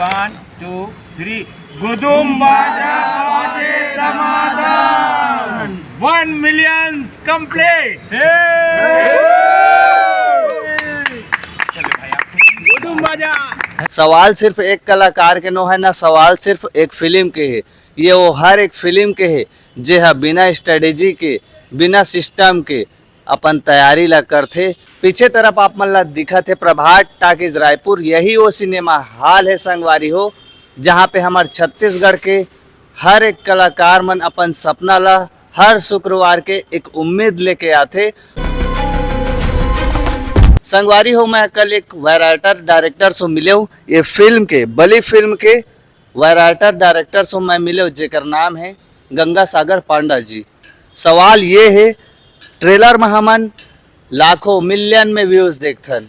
1 2 3 गुदुम बाजा बाजे दमादम 1 million complete. गुदुम बाजा। सवाल सिर्फ एक कलाकार के नो है ना, सवाल सिर्फ एक फिल्म के है। ये वो हर एक फिल्म के है जे है बिना स्ट्रेटेजी के बिना सिस्टम के अपन तैयारी ला करथे। पीछे तरफ आप मन ला दिखा थे प्रभात टाकीज रायपुर, यही वो सिनेमा हॉल है संगवारी हो, जहाँ पे हमारे छत्तीसगढ़ के हर एक कलाकार मन अपन सपना ला हर शुक्रवार के एक उम्मीद लेके आते। संगवारी हो मैं कल एक वायराइटर डायरेक्टर से मिले हूँ, ये फिल्म के बली फिल्म के वायराइटर डायरेक्टर से मैं मिले हूँ, जेकर नाम है गंगा सागर पांडा जी। सवाल ये है, ट्रेलर में हमन लाखों मिलियन में व्यूज देखथन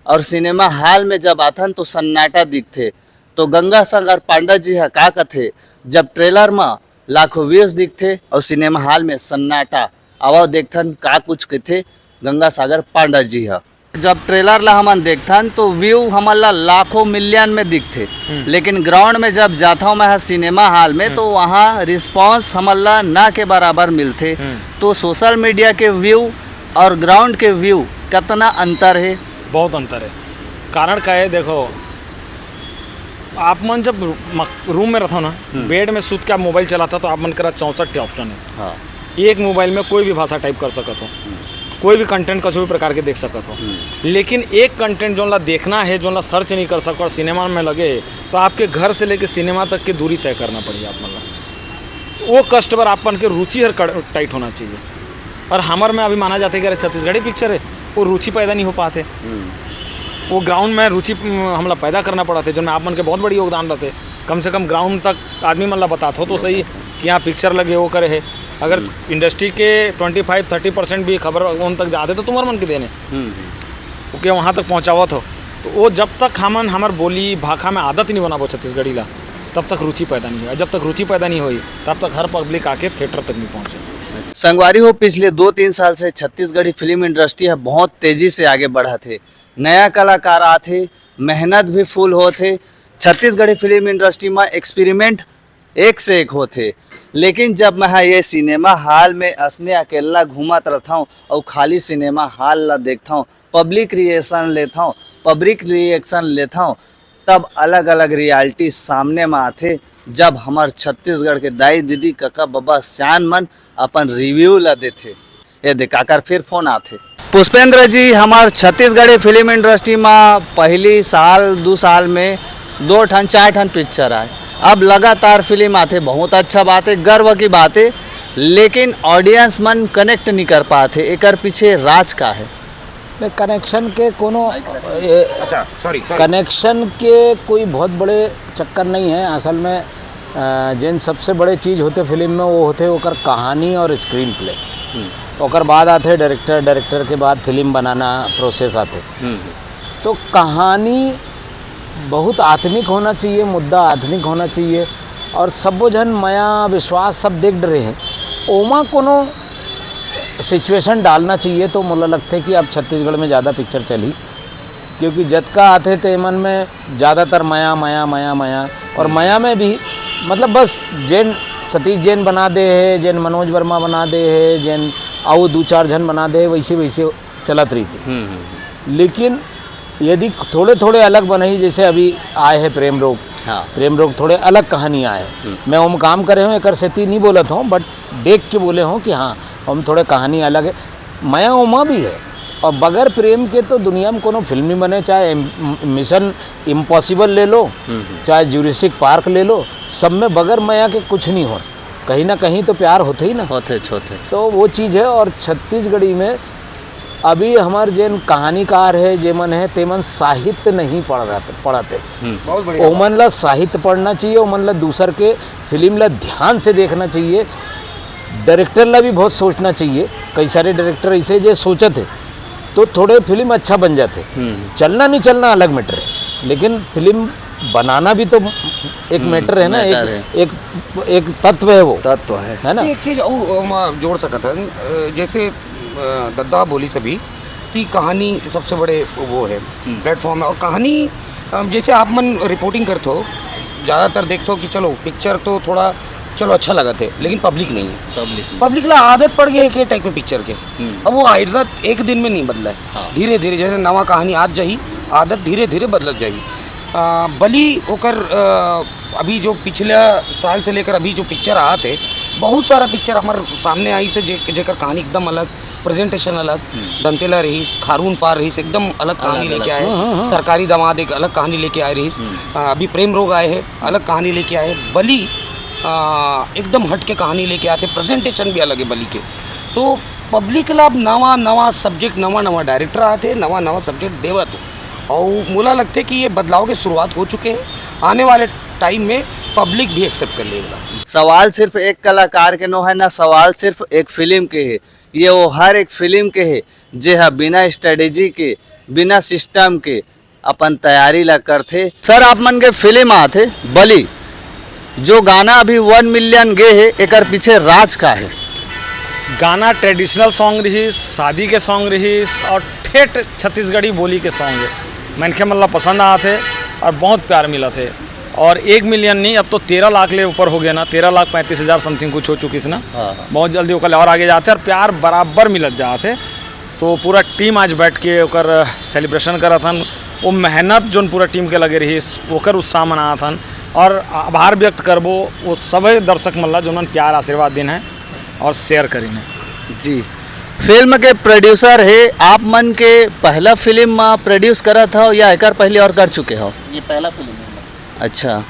और सिनेमा हॉल में जब आथन तो सन्नाटा दिखथे। तो गंगा सागर पांडा जी है का कथे, जब ट्रेलर में लाखों व्यूज दिखथे और सिनेमा हॉल में सन्नाटा आवाज देखथन का कुछ कथे गंगा सागर पांडा जी है। जब ट्रेलर ला हमन देखथन तो व्यू हमन ला लाखों मिलियन में दिखथे, लेकिन ग्राउंड में जब जाता हूँ मैं सिनेमा हॉल में तो वहाँ रिस्पांस हमन ला ना के बराबर मिलते। तो सोशल मीडिया के व्यू और ग्राउंड के व्यू कितना अंतर है? बहुत अंतर है। कारण क्या है, देखो आप मन जब रूम में रहता ना, बेड में सूत के आप मोबाइल चलाता तो आप मन करा 64 ऑप्शन है। हाँ। एक मोबाइल में कोई भी भाषा टाइप कर सकते हो, कोई भी कंटेंट किसी भी प्रकार के देख सकते हो, लेकिन एक कंटेंट जो ला देखना है, जो ला सर्च नहीं कर सको और सिनेमा में लगे तो आपके घर से लेके सिनेमा तक की दूरी तय करना पड़ेगा। आप मतलब वो कस्टमर आपन के रुचि हर टाइट होना चाहिए। और हमारे में अभी माना जाता है कि अरे छत्तीसगढ़ी पिक्चर है, वो रुचि पैदा नहीं हो पाते। वो ग्राउंड में रुचि हमला पैदा करना पड़ा थे, जिनमें आप मन के बहुत बड़ी योगदान रहते। कम से कम ग्राउंड तक आदमी मन ला बताते हो तो सही कि यहाँ पिक्चर लगे वो करे है। अगर इंडस्ट्री के 25-30% भी खबर उन तक जाते तो तुम्हारे मन के देने ओके वहाँ तक पहुँचावत हो। तो वो जब तक हमन हमार बोली भाषा में आदत नहीं बना छत्तीसगढ़ी ला, तब तक रुचि पैदा नहीं हुआ। जब तक रुचि पैदा नहीं हुई तब तक हर पब्लिक आके थिएटर तक नहीं पहुँचे। संगवारी हो पिछले 2-3 साल से छत्तीसगढ़ी फिल्म इंडस्ट्री है बहुत तेजी से आगे बढ़ा थे। नया कलाकार आते, मेहनत भी फुल होते। छत्तीसगढ़ी फिल्म इंडस्ट्री में एक्सपेरिमेंट एक से एक होते। लेकिन जब मैं ये सिनेमा हॉल में असने अकेला घूमत रहता हूँ और खाली सिनेमा हॉल ला देखता हूँ, पब्लिक रिएक्शन लेता हूँ, तब अलग अलग रियलिटी सामने में आते। जब हमार छत्तीसगढ़ के दाई दीदी काका बाबा सियान मन अपन रिव्यू ला देते, ये देखाकर फिर फोन आते। पुष्पेंद्र जी, हमार छत्तीसगढ़ी फिल्म इंडस्ट्री में पहली साल 2 साल में 2-4 ठन पिक्चर आए। अब लगातार फिल्म आते, बहुत अच्छा बात है, गर्व की बात है, लेकिन ऑडियंस मन कनेक्ट नहीं कर पाते। एकर पीछे राज का है? कनेक्शन के कोनो कनेक्शन के कोई बहुत बड़े चक्कर नहीं है। असल में जिन सबसे बड़े चीज़ होते फिल्म में वो होते ओकर कहानी और स्क्रीन प्ले। ओकर बाद आते डायरेक्टर के बाद फिल्म बनाना प्रोसेस आते। तो कहानी बहुत आत्मिक होना चाहिए, मुद्दा आत्मिक होना चाहिए और सबो जन माया विश्वास सब देख रहे हैं। ओमा कोनो सिचुएशन डालना चाहिए तो मुझे लगता है कि अब छत्तीसगढ़ में ज़्यादा पिक्चर चली, क्योंकि जतका आते थे मन में ज़्यादातर माया माया माया माया और माया में भी मतलब बस जैन सतीश जैन बना दे है, जैन मनोज वर्मा बना दे है, जैन आओ 2-4 जन बना दे, वैसे चलत रही थी। लेकिन यदि थोड़े थोड़े अलग बने, जैसे अभी आए हैं प्रेम रोग। हाँ। प्रेम रोग थोड़े अलग कहानी आए। मैं हम काम करे हूँ एक सेती नहीं बोलत हूँ, बट देख के बोले हूँ कि हाँ हम थोड़े कहानी अलग है। माया उमा भी है और बगैर प्रेम के तो दुनिया में कोनो फिल्म नहीं बने। चाहे मिशन इम्पॉसिबल ले लो, चाहे जुरासिक पार्क ले लो, सब में बगैर माया के कुछ नहीं हो। कहीं ना कहीं तो प्यार होते ही ना होते। तो वो चीज़ है। और छत्तीसगढ़ी में अभी हमारे जैन कहानीकार है जेमन है तेमन साहित्य नहीं पढ़ाते। ओमन ला साहित्य पढ़ना चाहिए, ओमन ला दूसर के फिल्म ला ध्यान से देखना चाहिए। डायरेक्टर ला भी बहुत सोचना चाहिए। कई सारे डायरेक्टर ऐसे जो सोचे थे तो थोड़े फिल्म अच्छा बन जाते। चलना नहीं चलना अलग मैटर है, लेकिन फिल्म बनाना भी तो एक मैटर है ना, एक तत्व है, वो तत्व है ना। एक चीज जोड़ सकता है, जैसे दद्दा बोली सभी कि कहानी सबसे बड़े वो है प्लेटफॉर्म है, और कहानी जैसे आप मन रिपोर्टिंग करते हो ज़्यादातर देखते हो कि चलो पिक्चर तो थोड़ा चलो अच्छा लगा थे, लेकिन पब्लिक नहीं है। पब्लिक ला आदत पड़ गई है टाइप के पिक्चर के। अब वो आदत एक दिन में नहीं बदला है, धीरे धीरे जैसे नवा कहानी आज जाही आदत धीरे धीरे बदलत जाही। बली होकर अभी जो पिछला साल से लेकर अभी जो पिक्चर आ थे, बहुत सारा पिक्चर हमारे सामने आई से जेकर कहानी एकदम अलग, प्रेजेंटेशन अलग, दंतेला रहीस, खारून पार रहीस एकदम अलग कहानी लेके आए, सरकारी दामाद एक अलग कहानी लेके आए रहीस, अभी प्रेम रोग आए हैं अलग कहानी लेके आए, बली एकदम हट के कहानी लेके आते, प्रेजेंटेशन भी अलग है बली के। तो पब्लिक लाभ नवा नवा सब्जेक्ट, नवा नवा डायरेक्टर आते, नवा नवा सब्जेक्ट देवत और मुला लगते कि ये बदलाव की शुरुआत हो चुके हैं। आने वाले टाइम में पब्लिक भी एक्सेप्ट कर लेगा। सवाल सिर्फ एक कलाकार के नो है ना, सवाल सिर्फ एक फिल्म के है। ये वो हर एक फिल्म के है जे हा बिना स्ट्रेटेजी के, बिना सिस्टम के अपन तैयारी ला करथे। सर आप मन के फिल्म आथे बली, जो गाना अभी 1 मिलियन गे है, एकर पीछे राज का है? गाना ट्रेडिशनल सॉन्ग रहीस, शादी के सॉन्ग रहीस और ठेठ छत्तीसगढ़ी बोली के सॉन्ग है। मनखे मतलब पसंद आए थे और बहुत प्यार मिला थे। और 1 मिलियन नहीं, अब तो 13 लाख ले ऊपर हो गया ना, 13,35,000 समथिंग कुछ हो चुकी है ना। बहुत जल्दी ओकर और आगे जाते और प्यार बराबर मिलत जाते। तो पूरा टीम आज बैठ के ओकर सेलिब्रेशन करा था। वो मेहनत जो पूरा टीम के लगे रही ओकर उत्साह मना था और आभार व्यक्त करबो वो सभी दर्शक मल्ला जो मन प्यार आशीर्वाद दिन है और शेयर करीन है। जी फिल्म के प्रोड्यूसर है आप मन के पहला फिल्म प्रोड्यूस करा था या एकर पहले और कर चुके हो? ये पहला फिल्म है। अच्छा,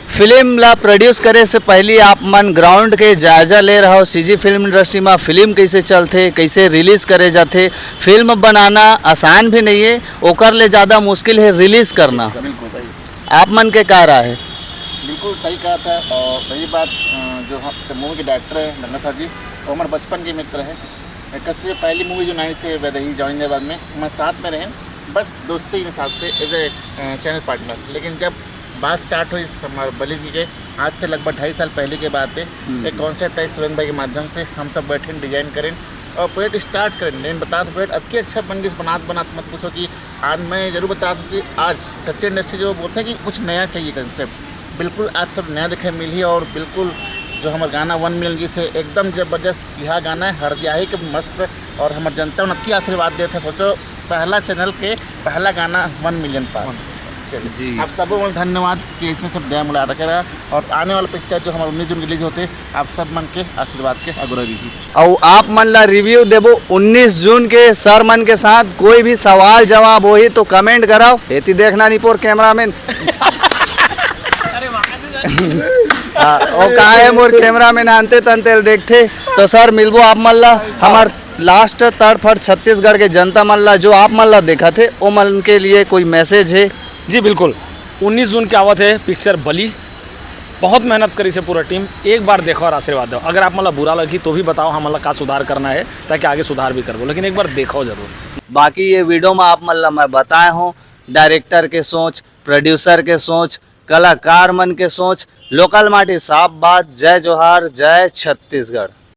फिल्म ला प्रोड्यूस करे से पहले आप मन ग्राउंड के जायजा ले रहा हो, सीजी फिल्म इंडस्ट्री में फिल्म कैसे चलते, कैसे रिलीज़ करे जाते। फिल्म बनाना आसान भी नहीं है, ओकर ले ज़्यादा मुश्किल है रिलीज़ करना। बिल्कुल सही, आप मन के का राय है? बिल्कुल सही कहा था। और रही बात जो हम मूवी के डायरेक्टर है गंगा साहब जी, वो हमारे बचपन के मित्र है। कससे पहली मूवी जो नाई से वैदही जॉइन बाद में हमारे साथ में रहे, बस दोस्ती के हिसाब से एज ए चैनल पार्टनर। लेकिन जब बात स्टार्ट हुई हमारे बली के आज से लगभग 2.5 साल पहले की बात है, एक कॉन्सेप्ट है सुरेंद्र भाई के माध्यम से हम सब बैठे डिजाइन करें और प्रोजेक्ट स्टार्ट करें। लेकिन बता दो प्रोजेक्ट अति अच्छा बन गई, बनात मत पूछो कि आज मैं जरूर बता दूँ कि आज सच्ची इंडस्ट्री जो बोलते हैं कि कुछ नया चाहिए कंसेप्ट, बिल्कुल आज सब नया दिखे मिली। और बिल्कुल जो हमारा गाना 1 मिलियन जी से एकदम जबरदस्त यह गाना है, हरदियाही के मस्त। और हमारे जनता ने अति आशीर्वाद दिए थे। सोचो पहला चैनल के पहला गाना 1 मिलियन पार। चलिए आप सबको धन्यवाद कि इसमें सब दया मुला रखेगा। और आने वाला पिक्चर जो हमारे 19 जून रिलीज होते, आप सब मन के आशीर्वाद के अग्रह रही। और आप मन ला रिव्यू देबो 19 जून के सर मन के साथ। कोई भी सवाल जवाब हो ही तो कमेंट कराओ। एती देखना नहीं पोर कैमरामैन और कहा है मोर कैमरामैन आनते तनते देखते। तो सर मिलबो आप मन ला हमार लास्ट थर्ड फर्स्ट छत्तीसगढ़ के जनता मन ला जो आप मन ला देखा थे वो मन के लिए कोई मैसेज है? जी बिल्कुल, 19 जून की आवत है पिक्चर बली। बहुत मेहनत करी से पूरा टीम, एक बार देखो और आशीर्वाद दो। अगर आप मतलब बुरा लगी तो भी बताओ, हम मतलब का सुधार करना है ताकि आगे सुधार भी करो, लेकिन एक बार देखो जरूर। बाकी ये वीडियो में आप मतलब मैं बताया हूँ डायरेक्टर के सोच, प्रोड्यूसर के सोच, कलाकार मन के सोच। लोकल माटी साफ बात। जय जोहार, जय छत्तीसगढ़।